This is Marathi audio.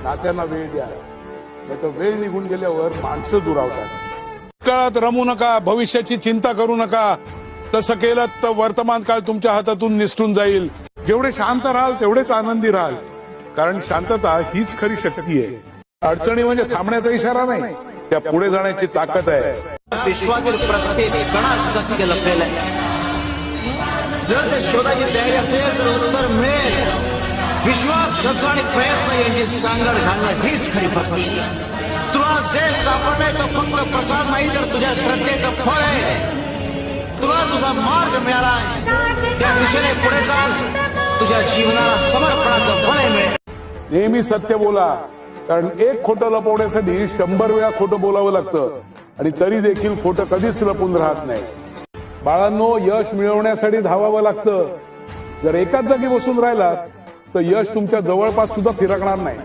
नात्यांना वेळ द्या, नाही तर वेळ निघून गेल्यावर माणसं दुरावतात। काळात रमू नका, भविष्याची चिंता करू नका। तसं केलं तर वर्तमान काळ तुमच्या हातातून निसटून जाईल। जेवढे शांत राहाल तेवढेच आनंदी राहाल, कारण शांतता हीच खरी शक्ती आहे। अडचणी म्हणजे थांबण्याचा इशारा नाही, त्या पुढे जाण्याची ताकद आहे। विश्वातील प्रत्येक कणात सत्य लपलेलं आहे। जर ते शोधाची तयारी असेल तर उत्तर मिळेल। विश्वास, श्रद्धा आणि प्रयत्न यांची सांगड घालणं हीच खरी भक्ती। तुला जे सापडलंय तो फक्त प्रसाद नाही, तर तुझ्या श्रद्धेचं फळ आहे। तुला तुझा मार्ग मिळाला, त्या दिशेने पुढे चाल, तुझ्या जीवनाला समर्पणाचं फळ मिळेल। नेहमी सत्य बोला, कारण एक खोटं लपवण्यासाठी 100 वेळा खोटं बोलावं लागतं, आणि तरी देखील खोटं कधीच लपून राहत नाही। बाळांनो, यश मिळवण्यासाठी धावावं लागतं। जर एकाच जागी बसून राहिलात तर यश तुमच्या जवळपास सुद्धा फिरकणार नाही।